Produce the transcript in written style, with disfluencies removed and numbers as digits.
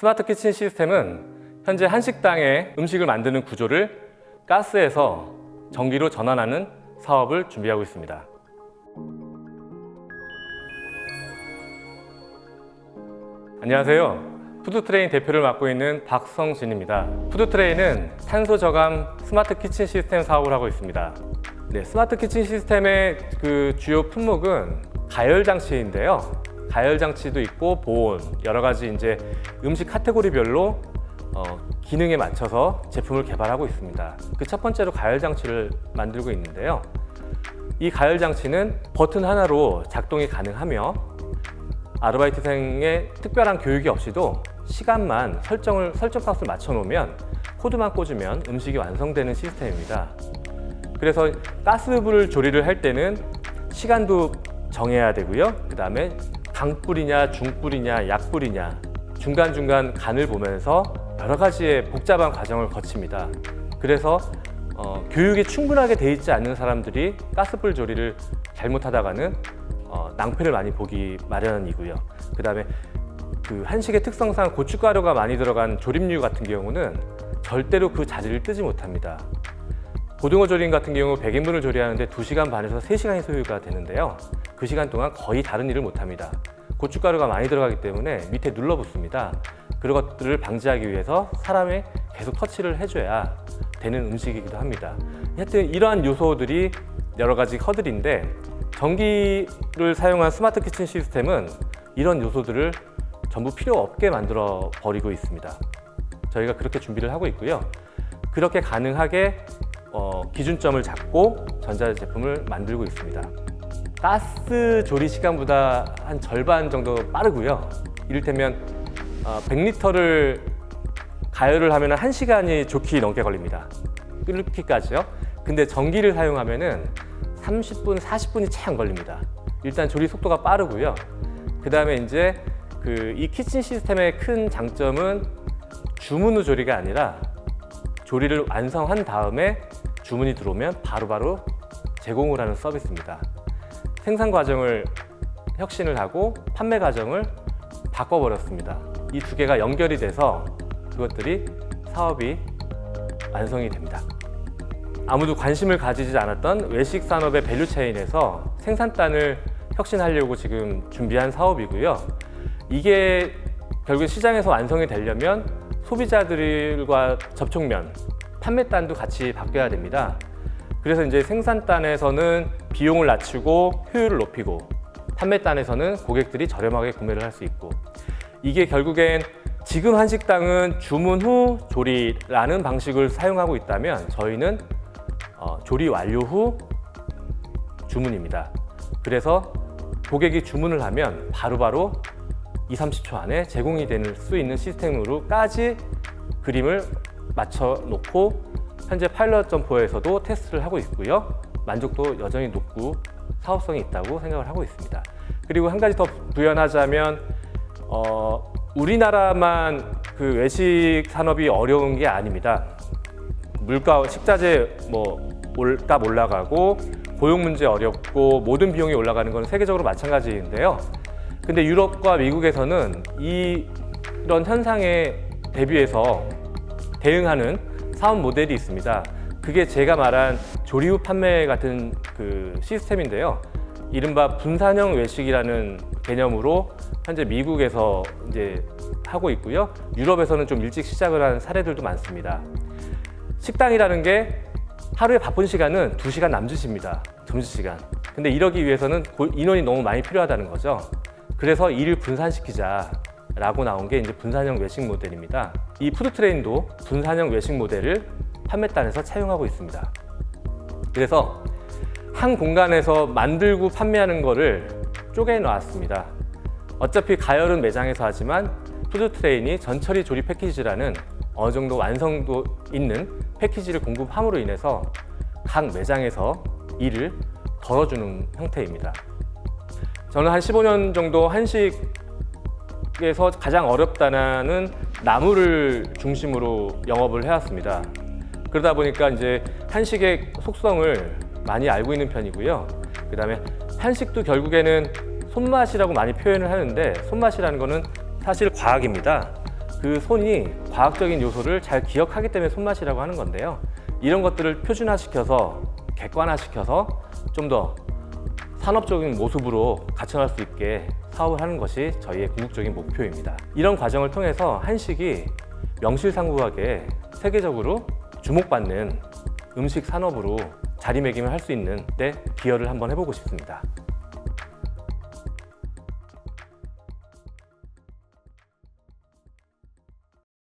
스마트 키친 시스템은 현재 한식당의 음식을 만드는 구조를 가스에서 전기로 전환하는 사업을 준비하고 있습니다. 안녕하세요. 푸드트레인 대표를 맡고 있는 박성진입니다. 푸드트레인은 탄소 저감 스마트 키친 시스템 사업을 하고 있습니다. 스마트 키친 시스템의 주요 품목은 가열 장치인데요. 가열 장치도 있고 보온, 여러 가지 이제 음식 카테고리별로 기능에 맞춰서 제품을 개발하고 있습니다. 그 첫 번째로 가열 장치를 만들고 있는데요. 이 가열 장치는 버튼 하나로 작동이 가능하며 아르바이트생의 특별한 교육이 없이도 시간만 설정 값을 맞춰 놓으면 코드만 꽂으면 음식이 완성되는 시스템입니다. 그래서 가스불 조리를 할 때는 시간도 정해야 되고요. 그 다음에 강불이냐 중불이냐 약불이냐 중간중간 간을 보면서 여러 가지의 복잡한 과정을 거칩니다. 그래서 교육이 충분하게 돼 있지 않는 사람들이 가스불 조리를 잘못하다가는 낭패를 많이 보기 마련이고요. 그 다음에 한식의 특성상 고춧가루가 많이 들어간 조림류 같은 경우는 절대로 그 자리를 뜨지 못합니다. 고등어 조림 같은 경우 100인분을 조리하는데 2시간 반에서 3시간이 소요가 되는데요. 그 시간 동안 거의 다른 일을 못합니다. 고춧가루가 많이 들어가기 때문에 밑에 눌러붙습니다. 그런 것들을 방지하기 위해서 사람이 계속 터치를 해줘야 되는 음식이기도 합니다. 하여튼 이러한 요소들이 여러 가지 허들인데 전기를 사용한 스마트 키친 시스템은 이런 요소들을 전부 필요 없게 만들어 버리고 있습니다. 저희가 그렇게 준비를 하고 있고요. 그렇게 가능하게 기준점을 잡고 전자제품을 만들고 있습니다. 가스 조리 시간보다 한 절반 정도 빠르고요. 이를테면 100리터를 가열을 하면 1시간이 좋게 넘게 걸립니다. 끓기까지요. 근데 전기를 사용하면 30분, 40분이 채 안 걸립니다. 일단 조리 속도가 빠르고요. 그 다음에 이제 이 키친 시스템의 큰 장점은 주문 후 조리가 아니라 조리를 완성한 다음에 주문이 들어오면 바로바로 제공을 하는 서비스입니다. 생산 과정을 혁신을 하고 판매 과정을 바꿔버렸습니다. 이 두 개가 연결이 돼서 그것들이 사업이 완성이 됩니다. 아무도 관심을 가지지 않았던 외식 산업의 밸류체인에서 생산단을 혁신하려고 지금 준비한 사업이고요. 이게 결국 시장에서 완성이 되려면 소비자들과 접촉면, 판매단도 같이 바뀌어야 됩니다. 그래서 이제 생산단에서는 비용을 낮추고 효율을 높이고 판매단에서는 고객들이 저렴하게 구매를 할 수 있고 이게 결국엔 지금 한식당은 주문 후 조리라는 방식을 사용하고 있다면 저희는 조리 완료 후 주문입니다. 그래서 고객이 주문을 하면 바로바로 20-30초 안에 제공이 될 수 있는 시스템으로까지 그림을 맞춰 놓고 현재 파일럿 점포에서도 테스트를 하고 있고요. 만족도 여전히 높고 사업성이 있다고 생각을 하고 있습니다. 그리고 한 가지 더 부연하자면 우리나라만 외식 산업이 어려운 게 아닙니다. 물가, 식자재 값 올라가고 고용 문제 어렵고 모든 비용이 올라가는 건 세계적으로 마찬가지인데요. 근데 유럽과 미국에서는 이런 현상에 대비해서 대응하는 사업 모델이 있습니다. 그게 제가 말한 조리 후 판매 같은 시스템인데요. 이른바 분산형 외식이라는 개념으로 현재 미국에서 이제 하고 있고요. 유럽에서는 좀 일찍 시작을 한 사례들도 많습니다. 식당이라는 게 하루에 바쁜 시간은 2시간 남짓입니다. 점심시간. 근데 이러기 위해서는 인원이 너무 많이 필요하다는 거죠. 그래서 일을 분산시키자라고 나온 게 이제 분산형 외식 모델입니다. 이 푸드트레인도 분산형 외식 모델을 판매단에서 차용하고 있습니다. 그래서 한 공간에서 만들고 판매하는 거를 쪼개놨습니다. 어차피 가열은 매장에서 하지만 푸드트레인이 전처리 조리 패키지라는 어느 정도 완성도 있는 패키지를 공급함으로 인해서 각 매장에서 일을 덜어주는 형태입니다. 저는 한 15년 정도 한식에서 가장 어렵다는 나물을 중심으로 영업을 해왔습니다. 그러다 보니까 이제 한식의 속성을 많이 알고 있는 편이고요. 그 다음에 한식도 결국에는 손맛이라고 많이 표현을 하는데 손맛이라는 거는 사실 과학입니다. 그 손이 과학적인 요소를 잘 기억하기 때문에 손맛이라고 하는 건데요. 이런 것들을 표준화시켜서 객관화시켜서 좀 더 산업적인 모습으로 갖춰갈 수 있게 사업을 하는 것이 저희의 궁극적인 목표입니다. 이런 과정을 통해서 한식이 명실상부하게 세계적으로 주목받는 음식 산업으로 자리매김을 할 수 있는 데 기여를 한번 해보고 싶습니다.